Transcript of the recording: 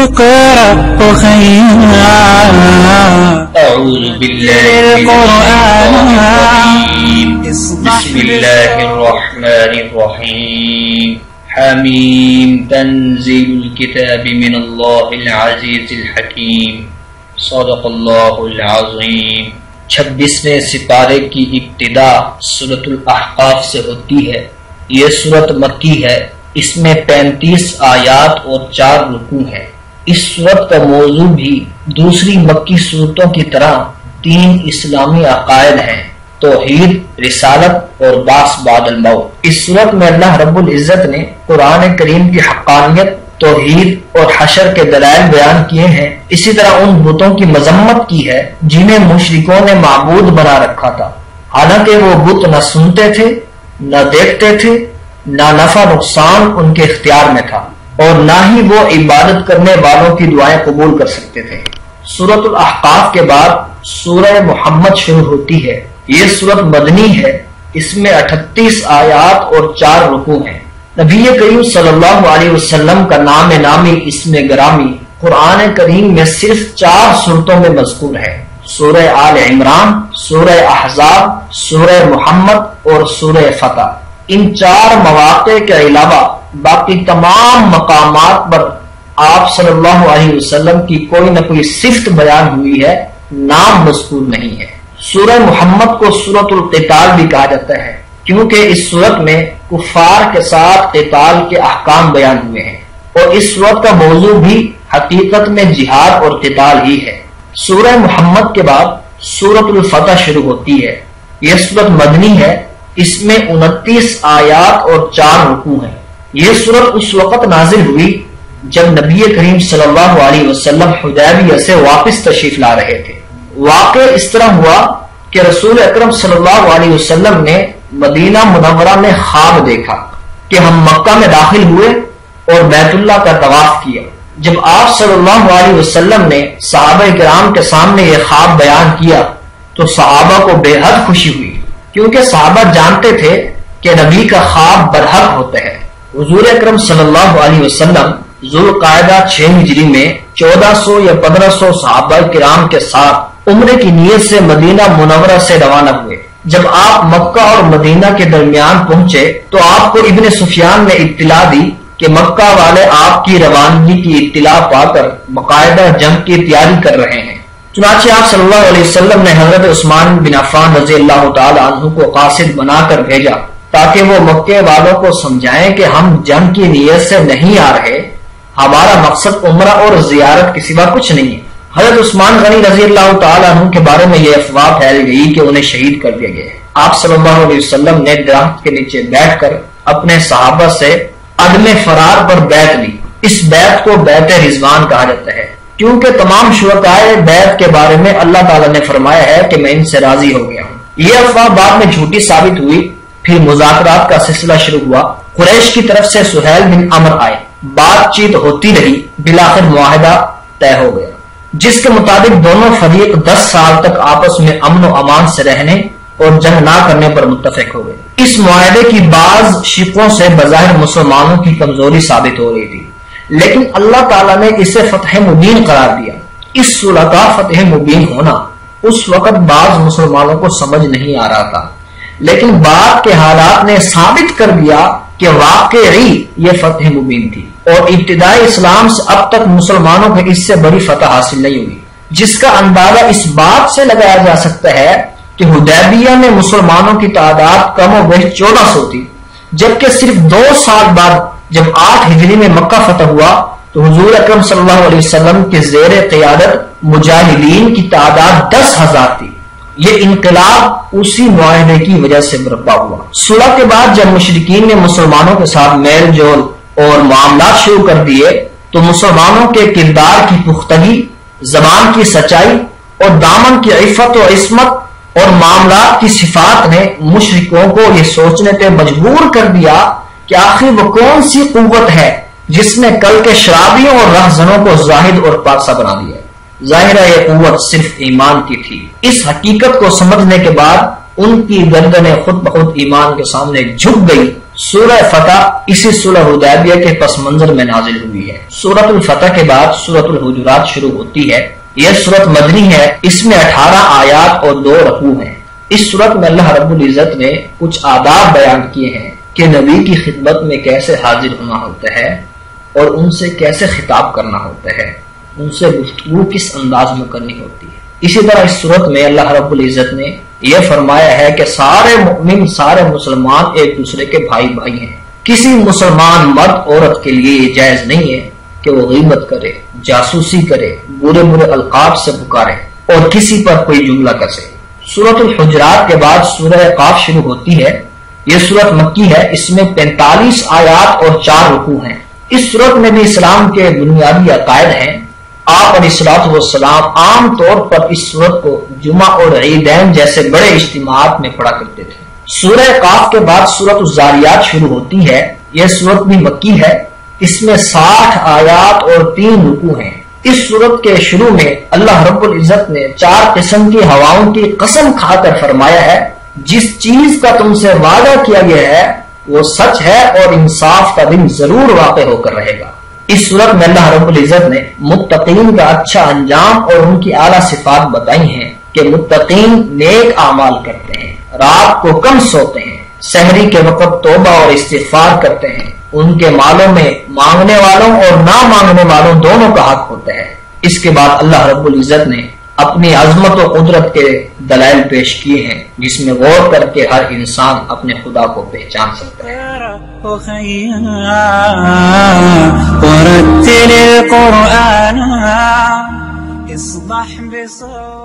اقرأ أعوذ بالله من الشيطان الرجيم بسم الله الرحمن الرحيم حميم تنزيل الكتاب من الله العزيز الحكيم صدق الله العظيم 26ویں سپارے کی ابتدا سورۃ الاحقاف سے ہوتی ہے۔ یہ سورت مکی ہے، اس میں 35 آیات اور 4 رکوع ہیں۔ اس سورت کا موضوع بھی دوسری مکی سورتوں کی طرح 3 اسلامی عقائد ہیں: توحید، رسالت اور بعث بعد الموت۔ اس سورت میں اللہ رب العزت نے قرآن کریم کی حقانیت، توحید اور حشر کے دلائل بیان کیے ہیں۔ اسی طرح ان بتوں کی مذمت کی ہے جنہیں مشرکوں نے معبود بنا رکھا تھا، حالانکہ وہ بت نہ سنتے تھے، نہ دیکھتے تھے، نہ نفع نقصان ان کے اختیار میں تھا، اور نہ ہی وہ عبادت کرنے والوں کی دعائیں قبول کر سکتے تھے۔ سورۃ الاحقاف کے بعد سورہ محمد شروع ہوتی ہے۔ یہ سورت مدنی ہے، اس میں 38 آیات اور 4 رکوع ہیں۔ نبی کریم صلی اللہ علیہ وسلم کا نام نامی اسم گرامی قرآن کریم میں صرف 4 سورتوں میں مذکور ہے: سورہ آل عمران، سورہ احزاب، سورہ محمد اور سورہ فتح۔ ان 4 مواقع کے علاوہ باقی تمام مقامات پر آپ صلی اللہ علیہ وسلم کی کوئی نہ کوئی صفت بیان ہوئی ہے، نام مذکور نہیں ہے۔ سورہ محمد کو سورۃ القتال بھی کہا جاتا ہے، کیونکہ اس سورت میں کفار کے ساتھ قتال کے احکام بیان ہوئے ہیں، اور اس سورت کا موضوع بھی حقیقت میں جہاد اور قتال ہی ہے۔ سورہ محمد کے بعد سورۃ الفتح شروع ہوتی ہے۔ یہ سورت مدنی ہے، اس میں 29 آیات اور 4 رکوع ہیں۔ یہ سورت اس وقت نازل ہوئی جب نبی کریم صلی اللہ علیہ وسلم حدیبیہ سے واپس تشریف لا رہے تھے۔ واقع اس طرح ہوا کہ رسول اکرم صلی اللہ علیہ وسلم نے مدینہ منورہ میں خواب دیکھا کہ ہم مکہ میں داخل ہوئے اور بیت اللہ کا طواف کیا۔ جب آپ صلی اللہ علیہ وسلم نے صحابہ کرام کے سامنے یہ خواب بیان کیا تو صحابہ کو بے حد خوشی ہوئی، کیونکہ صحابہ جانتے تھے کہ نبی کا خواب برحق ہوتا ہے۔ حضور اکرم صلی اللہ علیہ وسلم ذوالقعدہ 6 ہجری میں 1400 یا 1500 صحابہ کرام کے ساتھ عمرے کی نیت سے مدینہ منورہ سے روانہ ہوئے۔ جب آپ مکہ اور مدینہ کے درمیان پہنچے تو آپ کو ابن سفیان نے اطلاع دی کہ مکہ والے آپ کی روانگی کی اطلاع پا کر باقاعدہ جنگ کی تیاری کر رہے ہیں۔ چنانچہ آپ صلی اللہ علیہ وسلم نے حضرت عثمان بن عفان رضی اللہ تعالی عنہ کو قاصد بنا کر بھیجا تاکہ وہ مکے والوں کو سمجھائیں کہ ہم جنگ کی نیت سے نہیں آ رہے، ہمارا مقصد عمرہ اور زیارت کے سوا کچھ نہیں ہے۔ حضرت عثمان غنی رضی اللہ تعالی عنہ کے بارے میں یہ افواہ پھیل گئی کہ انہیں شہید کر دیا گیا ہے۔ آپ صلی اللہ علیہ وسلم نے درخت کے نیچے بیٹھ کر اپنے صحابہ سے عدم فرار پر بیعت لی۔ اس بیعت کو بیعت رضوان کہا جاتا ہے، کیونکہ تمام شرکائے بیعت کے بارے میں اللہ تعالیٰ نے فرمایا ہے کہ میں ان سے راضی ہو گیا ہوں۔ یہ افواہ بعد میں جھوٹی ثابت ہوئی۔ پھر مذاکرات کا سلسلہ شروع ہوا۔ قریش کی طرف سے سہیل بن عمرو آئے، بات چیت ہوتی رہی، بالآخر معاہدہ طے ہو گیا، جس کے مطابق دونوں فریق 10 سال تک آپس میں امن و امان سے رہنے اور جنگ نہ کرنے پر متفق ہو گئے۔ اس معاہدے کی بعض شقوں سے بظاہر مسلمانوں کی کمزوری ثابت ہو رہی تھی، لیکن اللہ تعالیٰ نے اسے فتح مبین قرار دیا۔ اس صلح کا فتح مبین ہونا اس وقت بعض مسلمانوں کو سمجھ نہیں آ رہا تھا، لیکن بعد کے حالات نے ثابت کر دیا کہ واقعی یہ فتح مبین تھی، اور ابتدائی اسلام سے اب تک مسلمانوں کو اس سے بڑی فتح حاصل نہیں ہوئی، جس کا اندازہ اس بات سے لگایا جا سکتا ہے کہ حدیبیہ میں مسلمانوں کی تعداد کم و بیش 1400 تھی، جبکہ صرف 2 سال بعد جب 8 ہجری میں مکہ فتح ہوا تو حضور اکرم صلی اللہ علیہ وسلم کے زیر قیادت مجاہدین کی تعداد 10,000 تھی۔ یہ انقلاب اسی معاہدے کی وجہ سے برپا ہوا۔ صلح کے بعد جب مشرکین نے مسلمانوں کے ساتھ میل جول اور معاملات شروع کر دیے تو مسلمانوں کے کردار کی پختگی، زبان کی سچائی اور دامن کی عفت و عصمت اور معاملات کی صفات نے مشرکوں کو یہ سوچنے پہ مجبور کر دیا کہ آخر وہ کون سی قوت ہے جس نے کل کے شرابیوں اور رہزنوں کو زاہد اور پاکسا بنا دیا۔ ظاہر ہے یہ قوت صرف ایمان کی تھی۔ اس حقیقت کو سمجھنے کے بعد ان کی گردنیں خود بخود ایمان کے سامنے جھک گئی۔ سورہ فتح اسی صلح حدیبیہ کے پس منظر میں نازل ہوئی ہے۔ سورۃ الفتح کے بعد سورۃ الحجرات شروع ہوتی ہے۔ یہ سورت مدنی ہے، اس میں 18 آیات اور 2 رکوع ہیں۔ اس سورت میں اللہ رب العزت نے کچھ آداب بیان کیے ہیں کہ نبی کی خدمت میں کیسے حاضر ہونا ہوتا ہے اور ان سے کیسے خطاب کرنا ہوتا ہے، ان سے گفتگو کس انداز میں کرنی ہوتی ہے۔ اسی طرح اس سورت میں اللہ رب العزت نے یہ فرمایا ہے کہ سارے مؤمن، سارے مسلمان ایک دوسرے کے بھائی بھائی ہیں۔ کسی مسلمان مرد عورت کے لیے یہ جائز نہیں ہے کہ وہ غیبت کرے، جاسوسی کرے، برے برے القاب سے پکارے اور کسی پر کوئی جملہ کسے۔ سورۃ الحجرات کے بعد سورہ قاف شروع ہوتی ہے۔ یہ سورت مکی ہے، اس میں 45 آیات اور 4 رکوع ہیں۔ اس سورت میں بھی اسلام کے بنیادی عقائد ہیں۔ آپ علیہ الصلوۃ والسلام عام طور پر اس سورت کو جمعہ اور عیدین جیسے بڑے اجتماعات میں پڑھا کرتے تھے۔ سورہ قاف کے بعد سورۃ الذاریات شروع ہوتی ہے۔ یہ سورت بھی مکی ہے، اس میں 60 آیات اور 3 رکوع ہیں۔ اس سورت کے شروع میں اللہ رب العزت نے 4 قسم کی ہواؤں کی قسم کھا کر فرمایا ہے، جس چیز کا تم سے وعدہ کیا گیا ہے وہ سچ ہے اور انصاف کا دن ضرور واقع ہو کر رہے گا۔ اس صورت میں اللہ رب العزت نے متقین کا اچھا انجام اور ان کی اعلیٰ صفات بتائی ہیں کہ متقین نیک اعمال کرتے ہیں، رات کو کم سوتے ہیں، سحری کے وقت توبہ اور استغفار کرتے ہیں، ان کے مالوں میں مانگنے والوں اور نہ مانگنے والوں دونوں کا حق ہوتا ہے۔ اس کے بعد اللہ رب العزت نے اپنی عظمت و قدرت کے دلائل پیش کیے ہیں جس میں غور کر کے ہر انسان اپنے خدا کو پہچان سکتا ہے۔ ورتل القرآن اصبح بصوت